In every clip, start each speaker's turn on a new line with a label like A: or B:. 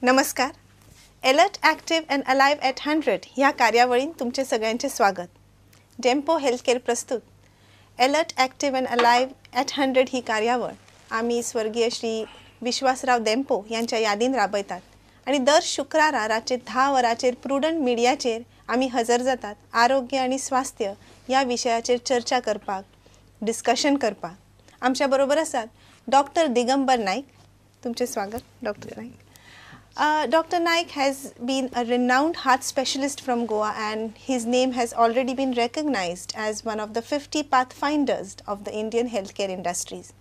A: नमस्कार. Alert, active and alive at 100 ह्या कार्यावळीन तुमचे सगळ्यांचे स्वागत. डेम्पो हेल्थकेअर प्रस्तुत alert, active and alive at 100 ही कार्यावळ आम्ही स्वर्गीय श्री विश्वासराव डेम्पो यांच्या यादीन राबयतात आणि दर शुक्रारा रातचे 10 वरांचेर प्रुडंट मिडियाचेर आम्ही हजर जातात. आरोग्य आणि स्वास्थ्य या विशयाचेर चर्चा करपाक, डिस्कशन करपाक आमच्या बरोबर आसात डॉक्टर दिगंबर नाईक. तुमचे स्वागत doctor Naik. Dr. Naik has been a renowned heart specialist from Goa, and his name has already been recognized as one of the 50 pathfinders of the Indian healthcare industries.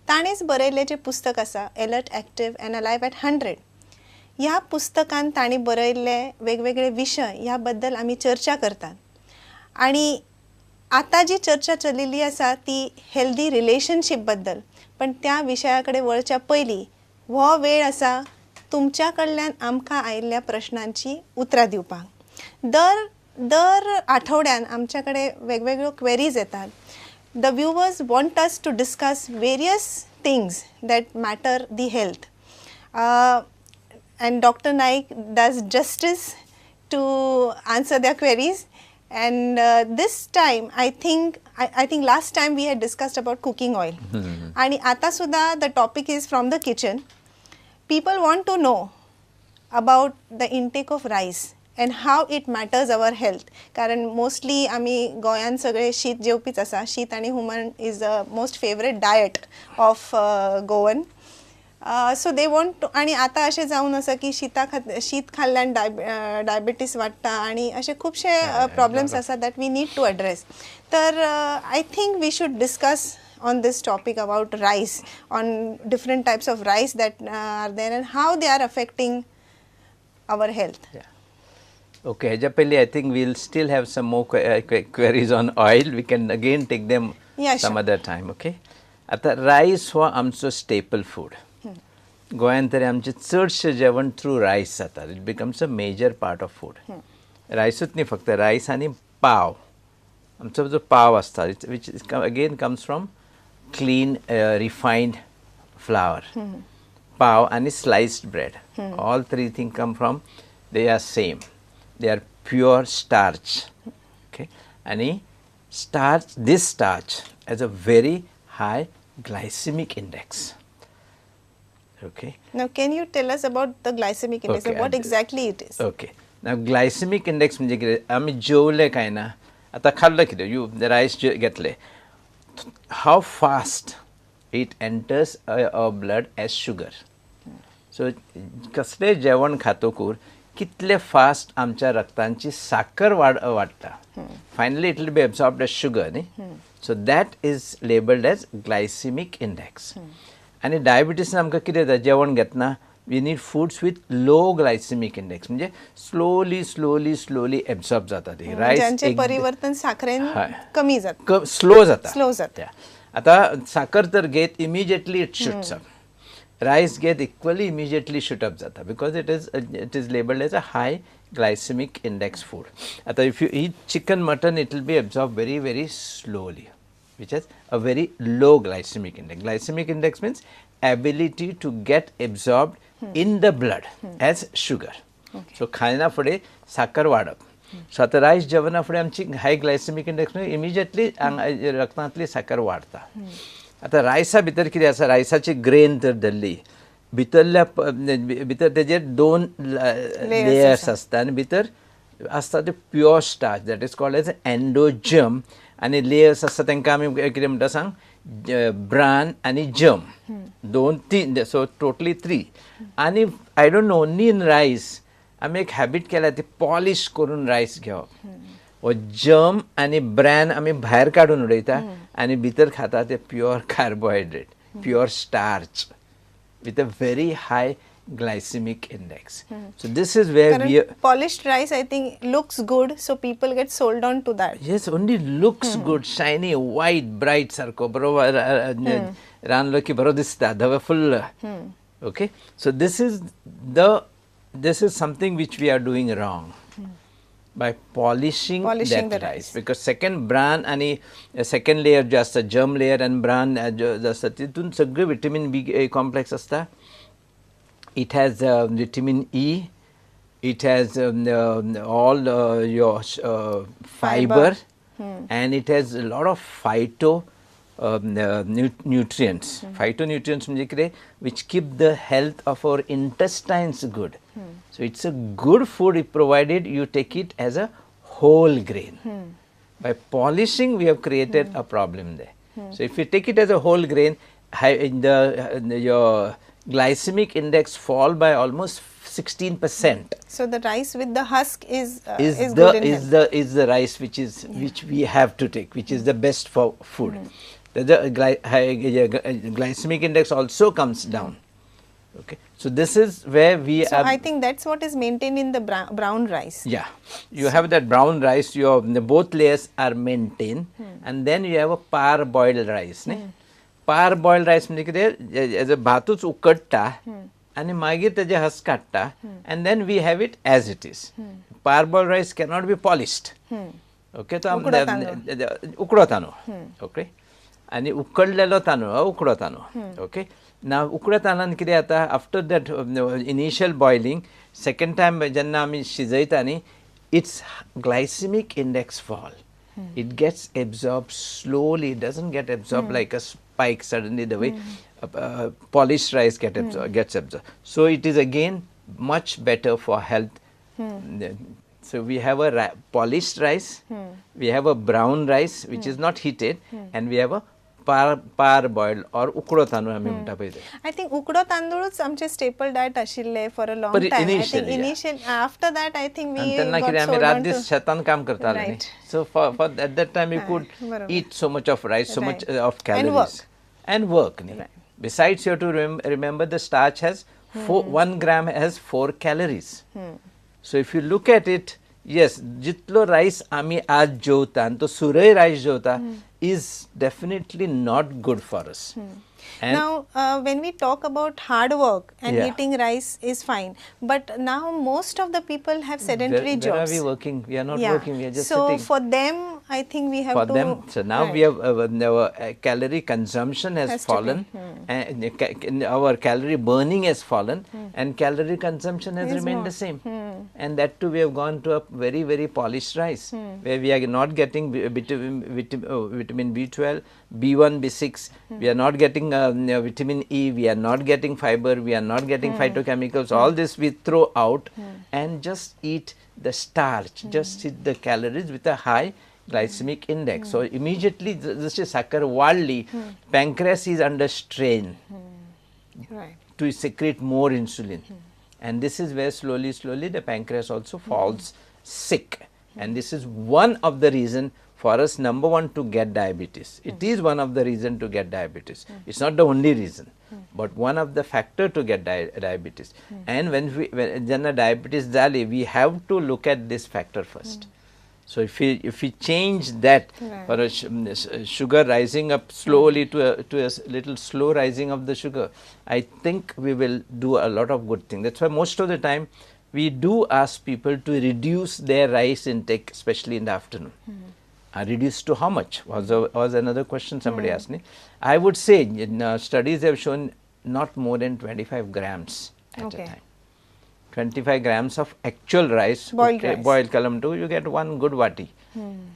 A: ताणेच बरयल्लें जें पुस्तक आसा alert, active and alive at 100 ह्या पुस्तकान ताणी बरयल्ले वेगवेगळे विशय ह्या बद्दल आमी चर्चा करतात. आणि आता जी चर्चा चलिल्ली आसा ती हेल्दी रिलेशनशीप बद्दल, पण त्या विशयाकडे वळच्या पयलीं हो वेळ आसा तुमच्या कडल्यान आमकां आयिल्ल्या प्रश्नांची उतरां दिवपाक. दर आठवड्यान आमच्या कडेन वेगवेगळ्यो क्वेरीज येतात. The viewers want us to discuss various things that matter the health, and Dr. Naik does justice to answer their queries. And this time I think last time we had discussed about cooking oil. And आता सुद्धा the topic is from the kitchen. People want to know about the intake of rice and how it matters our health. कारण mostly आम्ही गोंयान सगळे शीत जेवपीच आसा. शीत आणि हुमण is the most favorite diet of Goan. So they want to, आणि आता अशें जावन आसा की शीत खाल्ल्यान डायबिटीस वाडटा आणि अशे खूबशे प्रॉब्लेम्स आसा that we need to address. तर I think we should discuss on this topic about rice, on different types of rice that are there and how they are affecting our health.
B: Yeah. Okay, Hajapalli, I think we'll still have some more queries on oil. We can again take them some other time, okay? आता rice हो आमचो staple food. गोंयान तरी आमचे चडशे जेवण through rice जाता. It becomes a major part of food. रायसूच न्ही फक्त रायस आणि पाव. आमचो जो पाव आसता which again comes from clean refined flour. Pav and sliced bread. All three things come from, they are same. They are pure starch. Okay. And this starch has a very high glycemic index. Okay.
A: Now can you tell us about the glycemic index?
B: Okay,
A: What exactly it is?
B: Okay. Now glycemic index म्हणजे कितें आमी जेवले काय ना आता खाल्लं कितें you rice घेतले how fast it enters our blood as sugar. So कसले जेवण खातोकूर कितले फास्ट आमच्या रक्तांची साखर वाडटा. Finally it will be absorbed as sugar न्ही. So that is labeled as glycemic index. आणि डायबिटीस आमकां कितें जाता जेवण घेतना we need foods with low glycemic index म्हणजे slowly absorb जाता ते रायस
A: ज्यांचे परिवर्तन साखरेन कमी जाता,
B: स्लो जाता. आता साखर तर घेत immediately it shoots up. Rice घेत इक्वली इमिजिएटली शूट अप जाता because it is labelled as a high glycemic index food. आता if you eat chicken, mutton, it will be absorbed very slowly, which has a very low glycemic index. Glycemic index means ability to get absorbed in the blood as sugar. So खायना फुडें साखर वाडप. सो आता rice जेवणा फुडें आमची हाय glycaemic index immediately रक्तांतली साखर वाडटा. आता रायसा भितर कितें आसा रायसाची ग्रेन तर धरली भितर तेजेर 2 लेयर्स आसता आणि भितर आसता ते pure starch that is called as endosperm आणि लेयर्स आसता तांकां आमी कितें म्हणटा सांग ब्रान आणि जर्म 2-3 सो टोटली 3. आणि I don't know only in rice आमी एक हॅबीट केला ती पॉलिश करून रायस घेवप. वो जर्म आणि ब्रॅन आमी भायर काडून उडयता आणि भितर खाता ते pure carbohydrate, pure starch with a very high glycemic index. So this is where we
A: polished rice I think looks good, so people get sold on to that.
B: Yes, only looks good, shiny, white, bright sarko बरोबर रांदलो की बरो दिसता धवे full. Okay, so this is something which we are doing wrong by polishing that rice, because second bran आणि second layer जे असता germ layer and bran जे असता तितून सगळे vitamin B complex असता It has vitamin E. It has all your fiber, and it has a lot of nutrients. Phytonutrients म्हणजे कितें which keep the health of our intestines good. So it's a good food provided you take it as a whole grain. By polishing, we have created a problem there. So if you take it as a whole grain, your glycemic index fall by almost 16%.
A: So the rice with the husk is good in health.
B: Is the rice which we have to take, which is the best for food. The glycemic index also comes down. Okay, so this is where we.
A: So I think that's what is maintained in the brown rice.
B: Yeah, you have that brown rice. Both layers are maintained, and then you have a parboiled rice. Parboiled rice म्हणजे कितें as a भातूच उकडटा आणि मागीर तेजे husk काडटा, and then we have it as it is. Parboiled rice cannot be polished. Okay, so उकडो तांदूळ. Okay, आणि उकडलेलो तांदूळ उकडो तांदूळ. Okay. Now, उकडे तांदळान कितें जाता after that initial boiling, second time जेन्ना आमी शिजयतानी, its glycemic index fall. It gets absorbed slowly. It doesn't get absorbed like a spike suddenly the way polished rice gets absorbed. So it is again much better for health. So we have a polished rice, we have a brown rice which is not heated, and we have a parboiled or ukdo तांदूळ आम्ही म्हणटा पळय.
A: I think ukdo तांदूळच आमचे staple diet आशिल्ले for a long time. I think initial after that I think we
B: तेन्ना कितें आमी रात दीस शेतान काम करताले न्ही. So for at that time we could eat so much of rice, so much of calories and work. Besides, you have to remember the starch has 1 gram has 4 calories. So if you look at it, yes, jitlo rice आमी आज जेवता तो सुरय rice जेवता is definitely not good for us.
A: Now, when we talk about hard work and eating rice is fine, but now most of the people have sedentary jobs.
B: Where are we working? We are not working. We are just
A: sitting.
B: So
A: for them, I think we have to.
B: So now we have our calorie consumption has fallen, and our calorie burning has fallen, and calorie consumption has remained the same. And that too, we have gone to a very, very polished rice, where we are not getting vitamin B12, B1, B6. We are not getting vitamin E. We are not getting fiber. We are not getting phytochemicals. All this we throw out and just eat the starch. Just eat the calories with a high glycemic index. So immediately this is sakar wildly. Pancreas is under strain to secrete more insulin. And this is where slowly the pancreas also falls sick. And this is one of the reason for us, number one, to get diabetes. It is one of the reason to get diabetes. It's not the only reason, but one of the factor to get diabetes. And when diabetes dali, we have to look at this factor first. So if we change that for a sugar rising up slowly to a little slow rising of the sugar, I think we will do a lot of good things. That's why most of the time we do ask people to reduce their rice intake, especially in the afternoon. Reduce to how much was another question somebody asked me. I would say studies have shown not more than 25 grams at a time. 25 grams of actual rice, boiled kalam too, you get one good vati.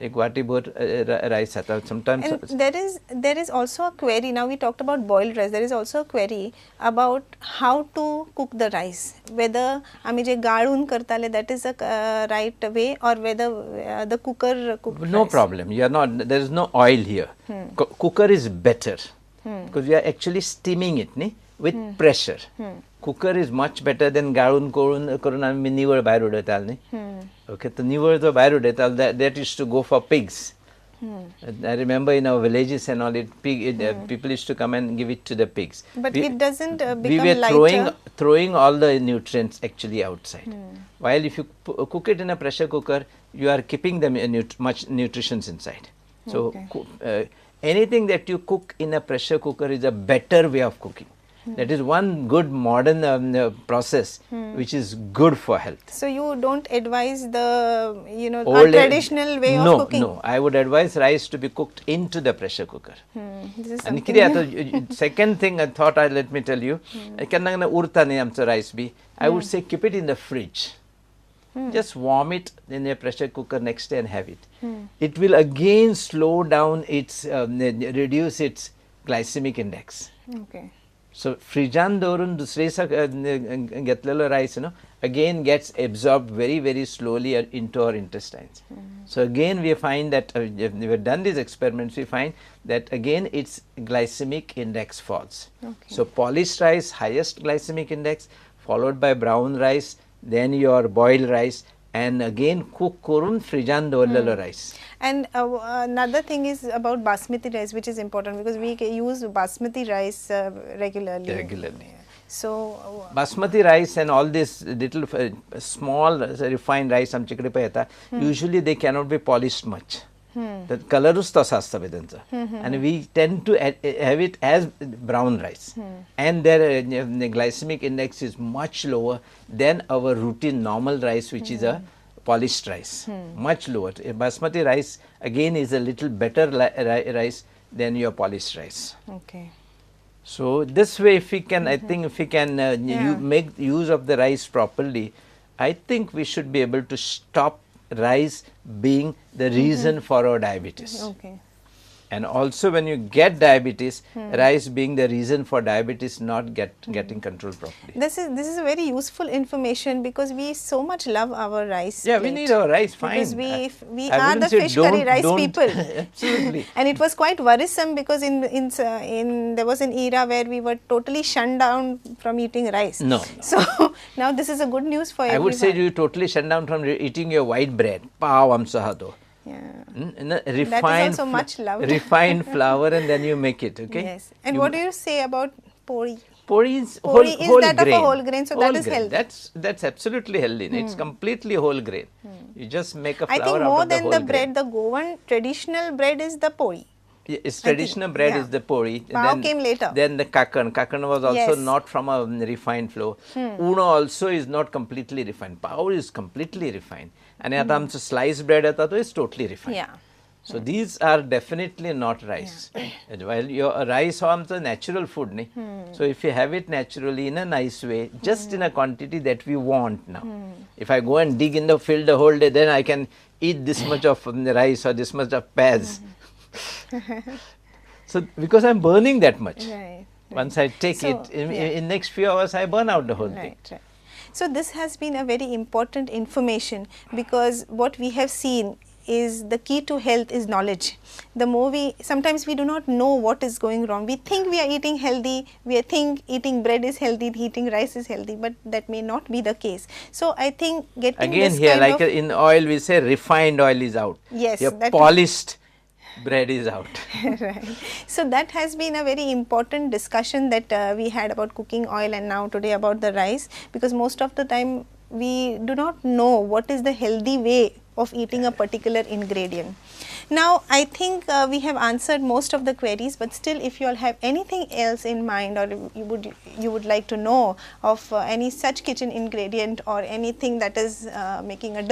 B: Ek vati both rice aata. Sometimes.
A: And there is also a query. Now we talked about boiled rice. There is also a query about how to cook the rice. Whether आमी जे गाळून करताले that is a right way, or whether the cooker cook.
B: No rice. Problem. You are not. There is no oil here. Cooker is better because you are actually steaming it, with pressure. Cooker is much better than गाळून करून आमी निवळ भायर उडयताले न्ही. Okay, the निवळ जो भायर उडयताले that used to go for pigs. I remember in our villages and all, people used to come and give it to the pigs.
A: But it doesn't become
B: we were
A: lighter.
B: throwing all the nutrients actually outside. While if you cook it in a pressure cooker, you are keeping them much nutrition inside. So anything that you cook in a pressure cooker is a better way of cooking. That is one good modern process which is good for health.
A: So you don't advise the
B: Old
A: traditional way of cooking?
B: No, I would advise rice to be cooked into the pressure cooker.
A: This is
B: And
A: something
B: second thing I thought let me tell you, rice be. I would say keep it in the fridge. Just warm it in a pressure cooker next day and have it. It will again slow down its, reduce its glycemic index.
A: Okay.
B: So frijan dorun dusresa getlelo rice, again gets absorbed very, very slowly into our intestines. So again we find that we have done these experiments, we find that again its glycemic index falls.
A: Okay.
B: So polished rice, highest glycemic index, followed by brown rice, then your boiled rice, and again cook korun frijan dorlelo rice.
A: And another thing is about basmati rice, which is important because we use basmati rice regularly. So
B: basmati rice and all this little small refined rice usually they cannot be polished much. The color is and we tend to have it as brown rice, and their glycemic index is much lower than our routine normal rice, which is a polished rice, much lower. Basmati rice again is a little better rice than your polished rice.
A: Okay.
B: So this way, if we can, I think if we can make use of the rice properly, I think we should be able to stop rice being the reason for our diabetes.
A: Okay.
B: And also when you get diabetes, rice being the reason for diabetes not getting control properly.
A: This is a very useful information because we so much love our rice.
B: Yeah, we need our rice, fine.
A: Because we are the fish curry rice people.
B: Absolutely.
A: And it was quite worrisome because there was an era where we were totally shunned down from eating rice.
B: No.
A: So now this is a good news for everyone.
B: I would say you totally shut down from eating your white bread. Pav amsahado.
A: Yeah.
B: Refined,
A: that is also much loved.
B: Refined flour, and then you make it, okay?
A: Yes. And what do you say about pori?
B: Pori is
A: whole that
B: grain.
A: Of a whole grain, so that is healthy.
B: That's absolutely healthy. It's completely whole grain. You just make a flour
A: I think
B: out
A: more
B: of the
A: than
B: whole
A: the
B: grain.
A: bread, the Goan traditional bread is the pori.
B: Its traditional bread is the pori.
A: Pav came later.
B: Then the kakan. Kakan was also not from a refined flour. Uno also is not completely refined. Pav is completely refined. And so sliced bread is totally refined.
A: Yeah.
B: So these are definitely not rice. While your rice is a natural food. So if you have it naturally in a nice way, just in a quantity that we want now. If I go and dig in the field the whole day, then I can eat this much of rice or this much of paz. So because I am burning that much.
A: Right.
B: Once I take it, in next few hours I burn out the whole thing.
A: Right. So this has been a very important information because what we have seen is the key to health is knowledge. The more sometimes we do not know what is going wrong. We think we are eating healthy, we think eating bread is healthy, eating rice is healthy, but that may not be the case. So I think getting
B: again
A: this
B: here
A: kind
B: like
A: of
B: in oil we say refined oil is out.
A: Yes.
B: Your polished bread is out.
A: Right. So that has been a very important discussion that we had about cooking oil and now today about the rice, because most of the time we do not know what is the healthy way of eating a particular ingredient. Now I think we have answered most of the queries, but still if you all have anything else in mind or you would like to know of any such kitchen ingredient or anything that is making a